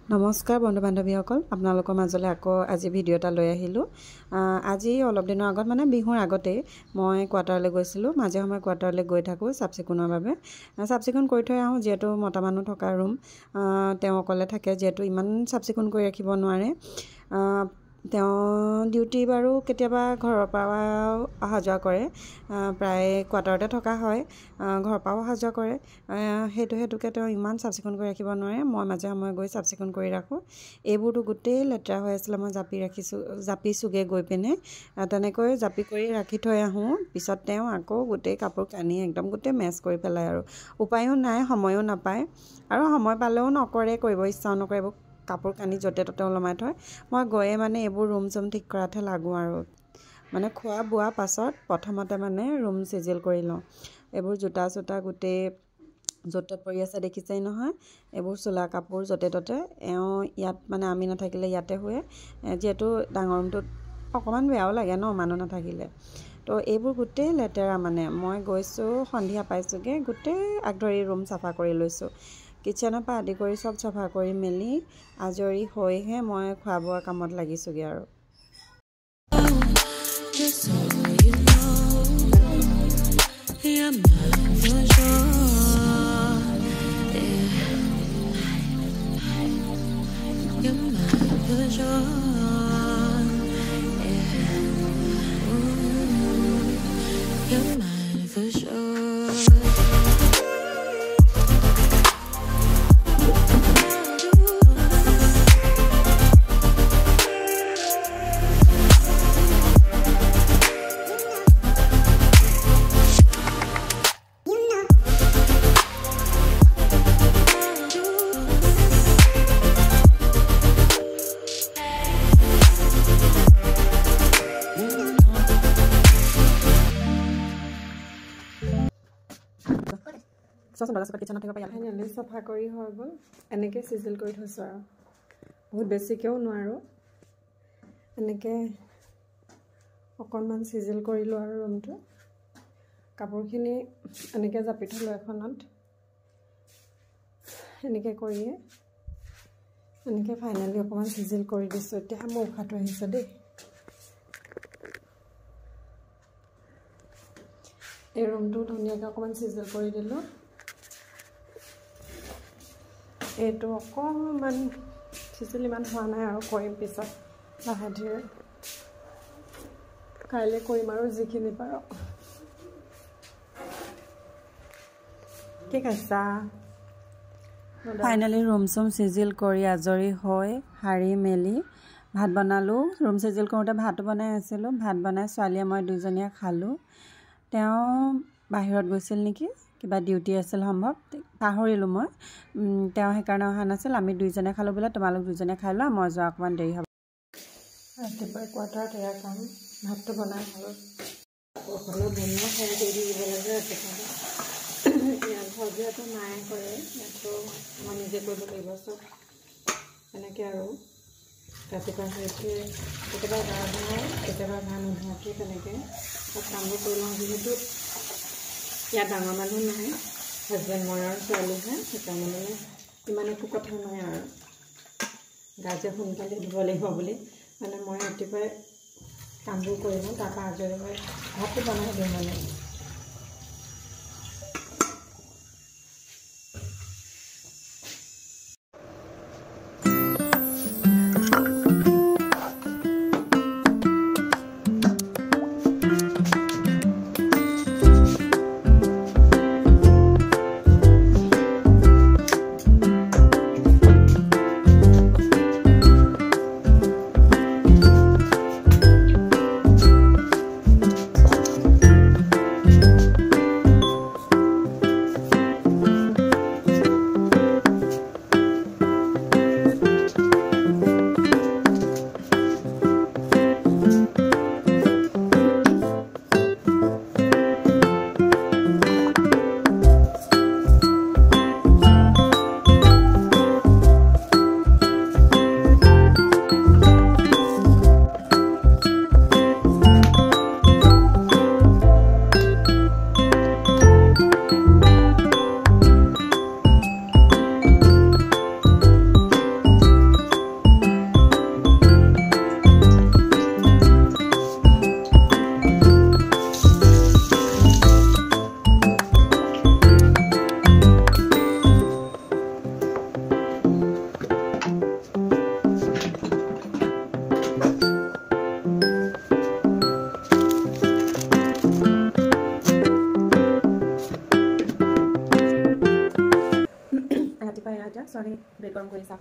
নমস্কাৰ বন্ধু বান্ধৱীসকল আপোনালোকৰ মাজলৈ আকৌ আজি ভিডিঅ' এটা লৈ আহিলোঁ। আজি অলপ দিনৰ আগত মানে বিহুৰ আগতেই মই কোৱাৰ্টাৰলৈ গৈছিলোঁ। মাজে সময়ে কোৱাৰ্টাৰলৈ গৈ থাকোঁ চাফ চিকুণৰ বাবে। চাফ চিকুণ কৰি থৈ আহোঁ, যিহেতু মতা মানুহ থকা ৰুম, তেওঁ অকলে থাকে, যিহেতু ইমান চাফ চিকুণ কৰি ৰাখিব নোৱাৰে। তেওঁ ডিউটি বাৰু কেতিয়াবা ঘৰৰ পৰা অহা যোৱা কৰে, প্ৰায় কোৱাৰ্টাৰতে থকা হয়, ঘৰৰ পৰাও অহা যোৱা কৰে। সেইটোকে তেওঁ ইমান চাফ চিকুণ কৰি ৰাখিব নোৱাৰে। মই মাজে সময়ে গৈ চাফ চিকুণ কৰি ৰাখোঁ। এইবোৰতো গোটেই লেতেৰা হৈ আছিলে, মই জাপিছোগৈ গৈ পিনে, তেনেকৈ জাপি কৰি ৰাখি থৈ আহোঁ। পিছত তেওঁ আকৌ গোটেই কাপোৰ কানি একদম গোটেই মেচ কৰি পেলায় আৰু উপায়ো নাই, সময়ো নাপায়, আৰু সময় পালেও নকৰে, কৰিব ইচ্ছাও নকৰে। এইবোৰ কাপোৰ কানি য'তে ত'তে ওলমাই থয়। মই গৈয়ে মানে এইবোৰ ৰুম চুম ঠিক কৰাতহে লাগোঁ আৰু মানে খোৱা বোৱা পাছত প্ৰথমতে মানে ৰুম চিজিল কৰি লওঁ। এইবোৰ জোতা চোতা গোটেই য'ত ত'ত পৰি আছে দেখিছেই নহয়, এইবোৰ চোলা কাপোৰ য'তে ত'তে। ইয়াত মানে আমি নাথাকিলে ইয়াতে শুৱে, যিহেতু ডাঙৰ ৰুমটোত অকণমান বেয়াও লাগে ন মানুহ নাথাকিলে। তো এইবোৰ গোটেই লেতেৰা, মানে মই গৈছোঁ সন্ধিয়া পাইছোঁগৈ, গোটেই আগধৰি ৰুম চাফা কৰি লৈছোঁ। কিটচেনৰ পৰা আদি কৰি চব চাফা কৰি মেলি আজৰি হৈহে মই খোৱা বোৱাৰ কামত লাগিছোঁগৈ আৰু। ফাইনেলি চাফা কৰি হৈ গ'ল। এনেকৈ চিজিল কৰি থৈছোঁ আৰু বহুত বেছিকৈও নোৱাৰোঁ, এনেকৈ অকণমান চিজিল কৰিলোঁ আৰু ৰুমটো। কাপোৰখিনি এনেকৈ জাপি থলোঁ এখনত, এনেকৈ কৰিয়ে এনেকৈ ফাইনেলি অকণমান চিজিল কৰি দিছোঁ। এতিয়া মোৰ উশাহটো আহিছে দেই। এই ৰুমটো ধুনীয়াকৈ অকণমান চিজিল কৰি দিলোঁ। এইটো অকণমান চিজিল ইমান হোৱা নাই আৰু কৰিম পিছত লাহে ধীৰে, কাইলৈ কৰিম আৰু যিখিনি পাৰোঁ। কি খাইছা? ফাইনেলি ৰুম চুম চিজিল কৰি আজৰি হৈ সাৰি মেলি ভাত বনালোঁ। ৰুম চিজিল কৰোঁতে ভাতো বনাই আছিলোঁ। ভাত বনাই ছোৱালীয়ে মই দুইজনীয়ে খালোঁ। তেওঁ বাহিৰত গৈছিল নেকি, কিবা ডিউটি আছিল সম্ভৱ, পাহৰিলোঁ মই। তেওঁ সেইকাৰণে অহা নাছিল। আমি দুইজনে খালোঁ বোলে, তোমালোক দুইজনে খাই লোৱা, মই যোৱা অকণমান দেৰি হ'ব। ৰাতিপুৱা কোৱাৰ্টাৰত এয়া কাম, ভাতটো বনাই খালোঁ। সকলো বনোৱা খাই কৰি দিব লাগে ৰাতিপুৱা। ইয়াত ঘৰ যিহেতু মায়ে কৰে, ইয়াতো মই নিজে কৰিব লাগিব চব। এনেকৈ আৰু ৰাতিপুৱা সেইটোৱে কেতিয়াবা গা ধুৱাই, কেতিয়াবা গা নোধোৱাকৈ তেনেকৈ চব কামবোৰ কৰি লওঁ। যিহেতু ইয়াত ডাঙৰ মানুহ নাই, হাজবেণ্ড মই আৰু ছোৱালীহে, সেইকাৰণে মানে ইমান একো কথা নাই আৰু গা যে সোনকালে ধুব লাগিব বুলি মানে মই ৰাতিপুৱাই কামবোৰ কৰি লওঁ, তাৰপৰা আজৰি হৈ ভাতটো বনাই দিওঁ মানে।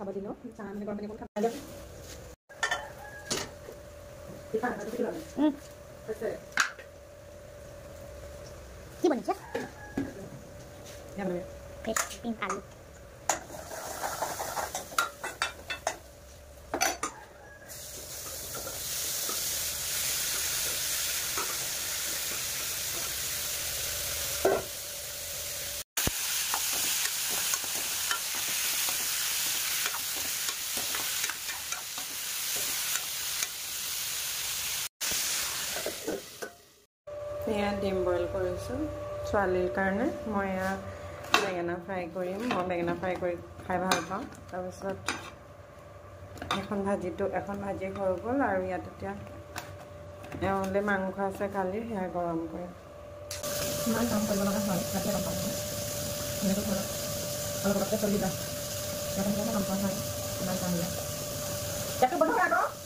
খাব দিলোঁ চাহ মানে গৰম পানী অকণ খাব দিলোঁ কি বনাইছে পিংক আলু এয়া ডিম বইল কৰিছোঁ ছোৱালীৰ কাৰণে মই এয়া বেঙেনা ফ্ৰাই কৰিম মই বেঙেনা ফ্ৰাই কৰি খাই ভাল পাওঁ তাৰপিছত এখন ভাজি হৈ গ'ল আৰু ইয়াত এতিয়া এওঁলে মাংস আছে কালি সেয়া গৰম কৰিম ইমান কাম কৰিব লগা হয় ৰাতি গম পাওঁ এনেকৈ ঘৰত অলপতে চলি যাওঁ ইয়াতে গম পোৱা হয় ইমান কাম ইয়াতে বনোৱা আকৌ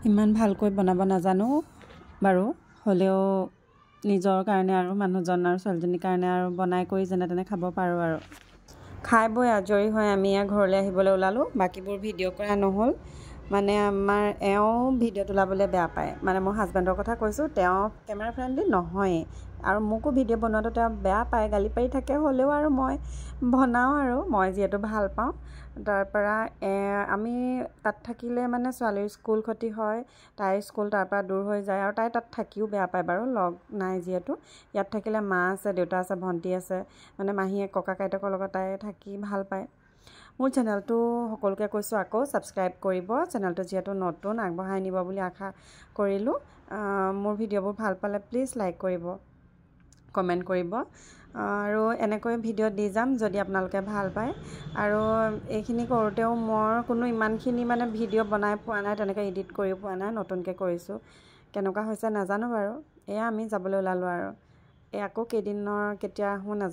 ইমান ভালকৈ বনাব নাজানো বাৰু হ'লেও নিজৰ কাৰণে আৰু মানুহজন আৰু ছোৱালীজনীৰ কাৰণে আৰু বনাই কৰি যেনে তেনে খাব পাৰোঁ আৰু খাই বৈ আজৰি হৈ আমি ঘৰলৈ আহিবলৈ ওলালোঁ বাকীবোৰ ভিডিঅ' কৰা নহ'ল মানে আমাৰ এওঁ ভিডিঅ' তোলাবলৈ বেয়া পায় মানে মোৰ হাজবেণ্ডৰ কথা কৈছোঁ তেওঁ কেমেৰা ফ্ৰেণ্ডলি নহয়েই আৰু মোকো ভিডিঅ' বনোৱাটো তেওঁ বেয়া পায় গালি পাৰি থাকে হ'লেও আৰু মই বনাওঁ আৰু মই যিহেতু ভাল পাওঁ তাৰপৰা আমি তাত থাকিলে মানে ছোৱালীৰ স্কুল ক্ষতি হয় তাইৰ স্কুল তাৰপৰা দূৰ হৈ যায় আৰু তাই তাত থাকিও বেয়া পায় বাৰু লগ নাই যিহেতু ইয়াত থাকিলে মা আছে দেউতা আছে ভণ্টি আছে মানে মাহীয়ে ককা আইতাকৰ লগত তাই থাকি ভাল পায় মোৰ চেনেলটো সকলোকে কৈছোঁ আকৌ ছাবস্ক্ৰাইব কৰিব চেনেলটো যিহেতু নতুন আগবঢ়াই নিব বুলি আশা কৰিলোঁ মোৰ ভিডিঅ'বোৰ ভাল পালে প্লিজ লাইক কৰিব কমেণ্ট কৰিব আৰু এনেকৈ ভিডিঅ' দি যাম যদি আপোনালোকে ভাল পায় আৰু এইখিনি কৰোঁতেও মোৰ কোনো ইমানখিনি মানে ভিডিঅ' বনাই পোৱা নাই তেনেকৈ এডিট কৰি পোৱা নাই নতুনকৈ কৰিছোঁ কেনেকুৱা হৈছে নাজানো বাৰু এয়া আমি যাবলৈ ওলালোঁ আৰু আকৌ কেইদিনৰ কেতিয়া আহোঁ নাজানো